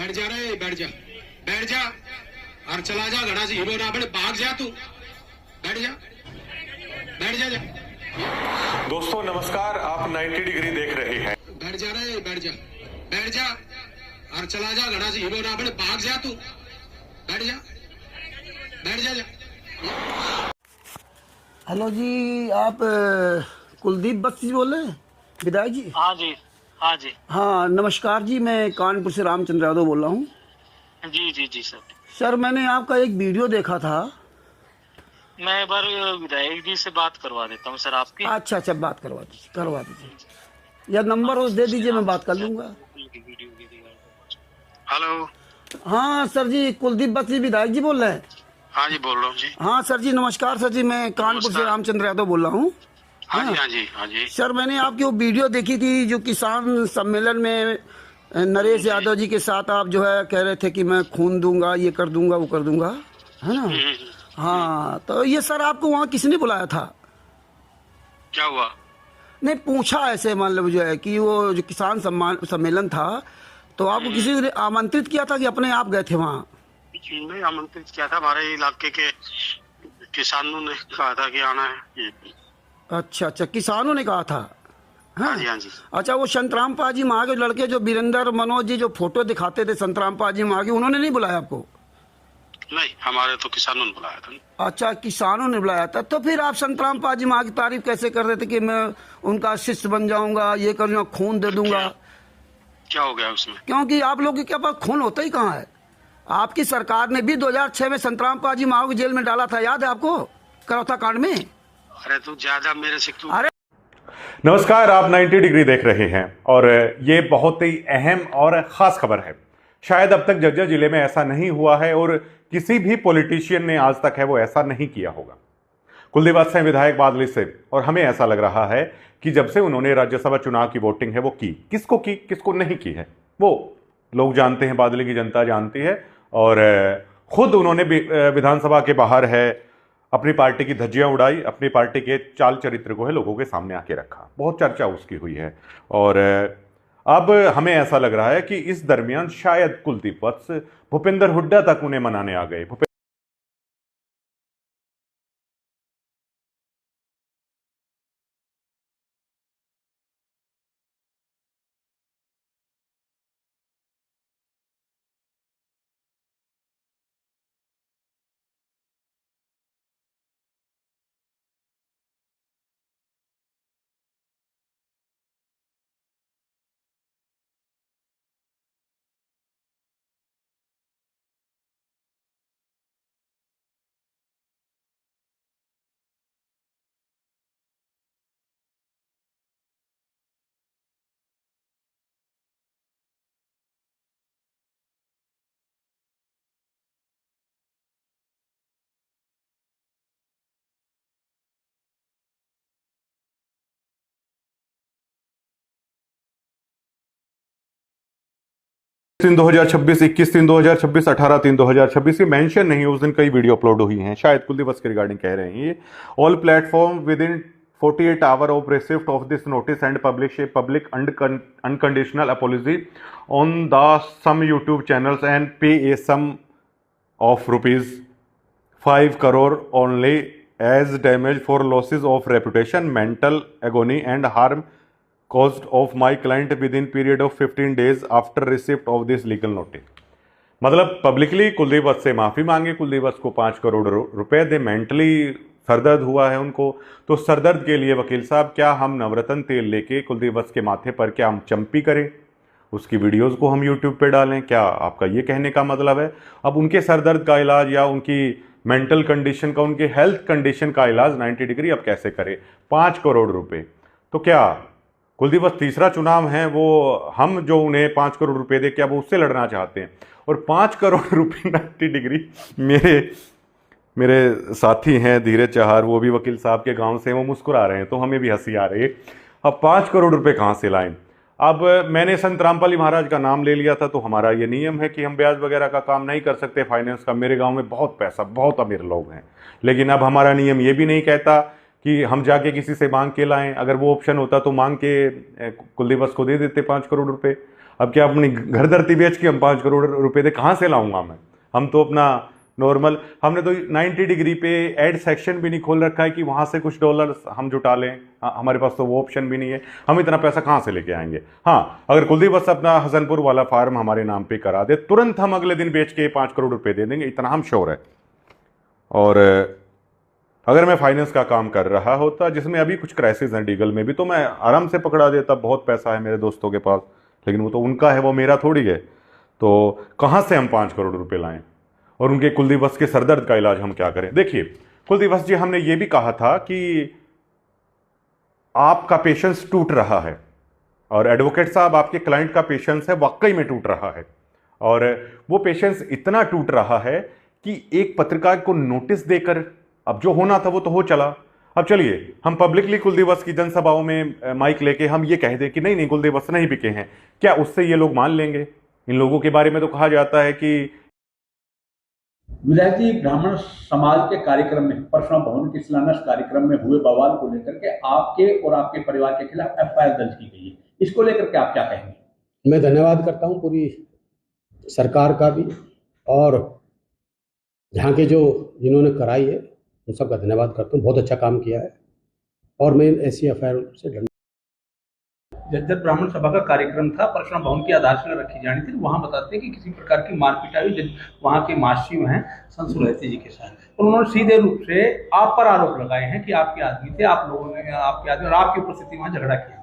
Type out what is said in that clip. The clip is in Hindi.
बैठ जा रहे, बैठ जा, बैठ जा और चला जा। घड़ा से हीरो ना बने, भाग जा तू, बैठ जा, बैठ जा, जा। दोस्तों नमस्कार, आप 90 डिग्री देख रहे हैं। बैठ जा रहे, बैठ जा, बैठ जा और चला जा। घड़ा से हीरो ना बने, भाग जा तू, बैठ जा, बैठ जा, जा। हेलो जी, आप कुलदीप बख्शी बोल रहे हैं, विधायक जी? हाँ जी, हाँ जी, हाँ नमस्कार जी, मैं कानपुर से रामचंद्र यादव बोल रहा हूँ। जी जी जी सर। सर मैंने आपका एक वीडियो देखा था। मैं एक बार विधायक जी से बात करवा देता हूँ सर आपकी। अच्छा, बात करवा दीजिए या नंबर उस दे दीजिए, मैं बात कर लूँगा। हेलो, हाँ सर जी, कुलदीप बख्शी विधायक जी बोल रहे हैं? हाँ जी बोल रहा हूँ जी। हाँ सर जी नमस्कार सर जी, मैं कानपुर से रामचंद्र यादव बोल रहा हूँ। हाँ जी, हाँ जी, हाँ जी। सर मैंने आपकी वो वीडियो देखी थी जो किसान सम्मेलन में नरेश यादव जी के साथ आप जो है कह रहे थे कि मैं खून दूंगा, ये कर दूंगा, वो कर दूंगा, है ना? हाँ, तो ये सर आपको वहाँ किसने बुलाया था? क्या हुआ? नहीं पूछा ऐसे, मान लो जो है कि वो जो किसान सम्मेलन था तो आपको किसी ने आमंत्रित किया था कि अपने आप गए थे वहाँ? नहीं, आमंत्रित किया था, हमारे इलाके के किसानों ने कहा था कि आना है। अच्छा, किसानों ने कहा था। हाँ जी, हाँ जी। अच्छा, वो संतराम पाजी माँ के लड़के जो वीरेंद्र मनोज जी जो फोटो दिखाते थे संतराम पाजी माँ की, उन्होंने नहीं बुलाया आपको? नहीं, हमारे तो किसानों ने बुलाया था। अच्छा, किसानों ने बुलाया था, तो फिर आप संतराम पाजी माँ की तारीफ कैसे कर रहे थे कि मैं उनका शिष्य बन जाऊंगा, ये करूंगा, खून दे दूंगा? क्या हो गया उसमें? क्योंकि आप लोगों के पास खून होता ही कहाँ है। आपकी सरकार ने भी 2006 में संतराम पाजी माँ को जेल में डाला था, याद है आपको, करौथा कांड में? अरे तू ज्यादा मेरे से तू। अरे नमस्कार, आप 90 डिग्री देख रहे हैं और ये बहुत ही अहम और खास खबर है। शायद अब तक झज्जर जिले में ऐसा नहीं हुआ है और किसी भी पॉलिटिशियन ने आज तक है वो ऐसा नहीं किया होगा। कुलदीप बख्शी हैं विधायक बादली से, और हमें ऐसा लग रहा है कि जब से उन्होंने राज्यसभा चुनाव की वोटिंग है वो की, किसको नहीं की है वो लोग जानते हैं, बादली की जनता जानती है। और खुद उन्होंने विधानसभा के बाहर है अपनी पार्टी की धज्जियां उड़ाई, अपनी पार्टी के चाल चरित्र को है लोगों के सामने आके रखा, बहुत चर्चा उसकी हुई है। और अब हमें ऐसा लग रहा है कि इस दरमियान शायद कुलदीप बख्शी भूपेंद्र हुड्डा तक उन्हें मनाने आ गए। तीन 2026, 21 3 2026, 18 3 2026 की मेंशन नहीं है, उस दिन कई वीडियो अपलोड हुई हैं, शायद कुलदीप बख्शी के रिगार्डिंग कह रहे हैं ये। All platform within 48 hour of receipt of this notice and publish a public unconditional apology on the some YouTube channels and pay a sum of ₹5 crore only as damage for losses of reputation, mental agony and harm caused of my client within period of 15 days after receipt of this legal notice। मतलब पब्लिकली कुलदीप बख्शी से माफी मांगे, कुलदीप बख्शी को 5 करोड़ रुपए दे, मेंटली सरदर्द हुआ है उनको, तो सरदर्द के लिए वकील साहब क्या हम नवरत्न तेल लेके कुलदीप बख्शी के माथे पर क्या हम चंपी करें, उसकी वीडियोस को हम यूट्यूब पे डालें? क्या आपका ये कहने का मतलब है? अब उनके सरदर्द का इलाज या उनकी मेंटल कंडीशन का, उनके हेल्थ कंडीशन का इलाज 90 डिग्री अब कैसे करे? 5 करोड़ रुपए। तो क्या कुलदीप बख्शी तीसरा चुनाव है वो, हम जो उन्हें 5 करोड़ रुपए दे, क्या वो उससे लड़ना चाहते हैं? और 5 करोड़ रुपए 90 डिग्री, मेरे साथी हैं धीरज चहार, वो भी वकील साहब के गांव से, वो मुस्कुरा रहे हैं तो हमें भी हंसी आ रही है। अब 5 करोड़ रुपए कहाँ से लाएं? अब मैंने संत रामपाली महाराज का नाम ले लिया था, तो हमारा ये नियम है कि हम ब्याज वगैरह का काम नहीं कर सकते, फाइनेंस का। मेरे गाँव में बहुत पैसा, बहुत अमीर लोग हैं, लेकिन अब हमारा नियम ये भी नहीं कहता कि हम जाके किसी से मांग के लाएं। अगर वो ऑप्शन होता तो मांग के कुलदीप बख्शी को दे देते 5 करोड़ रुपए। अब क्या अपनी घर धरती बेच के हम 5 करोड़ रुपए दे कहाँ से लाऊंगा मैं? हम तो अपना नॉर्मल, हमने तो 90 डिग्री पे ऐड सेक्शन भी नहीं खोल रखा है कि वहां से कुछ डॉलर हम जुटा लें। हमारे पास तो वो ऑप्शन भी नहीं है। हम इतना पैसा कहाँ से लेके आएंगे? हाँ, अगर कुलदीप वत्स अपना हसनपुर वाला फार्म हमारे नाम पे करा दे, तुरंत हम अगले दिन बेच के 5 करोड़ रुपए दे देंगे, इतना हम श्योर है। और अगर मैं फाइनेंस का काम कर रहा होता, जिसमें अभी कुछ क्राइसिस है डीगल में भी, तो मैं आराम से पकड़ा देता। बहुत पैसा है मेरे दोस्तों के पास, लेकिन वो तो उनका है, वो मेरा थोड़ी है। तो कहाँ से हम 5 करोड़ रुपए लाएं? और उनके कुलदीप वत्स के सरदर्द का इलाज हम क्या करें? देखिए कुलदीप वत्स जी, हमने ये भी कहा था कि आपका पेशेंस टूट रहा है, और एडवोकेट साहब आपके क्लाइंट का पेशेंस है वाकई में टूट रहा है। और वो पेशेंस इतना टूट रहा है कि एक पत्रकार को नोटिस देकर, अब जो होना था वो तो हो चला। अब चलिए हम पब्लिकली कुलदीप वत्स की जनसभाओं में माइक लेके हम ये कह दें कि नहीं नहीं कुलदीप वत्स नहीं बिके हैं, क्या उससे ये लोग मान लेंगे? इन लोगों के बारे में तो कहा जाता है कि विधायक जी, ब्राह्मण समाज के कार्यक्रम में, परशुराम भवन के शिलान्यास कार्यक्रम में हुए बवाल को लेकर के आपके और आपके परिवार के खिलाफ एफआईआर दर्ज की गई है, इसको लेकर के आप क्या कहेंगे? मैं धन्यवाद करता हूं पूरी सरकार का भी, और यहाँ के जो जिन्होंने कराई है उन सबका धन्यवाद करता हूँ। बहुत अच्छा काम किया है, और मैं ऐसी एफआईआर से डर। जब ब्राह्मण सभा का कार्यक्रम था, परशुराम भवन की आधारशिला रखी जानी थी, वहाँ बताते हैं कि किसी प्रकार की मारपीट हुई वहाँ के महाशिव हैं संत सुलहती जी के साथ, और उन्होंने सीधे रूप से आप पर आरोप लगाए हैं कि आपके आदमी थे, आप लोगों ने आपके आदमी और आपकी उपस्थिति वहाँ झगड़ा किया।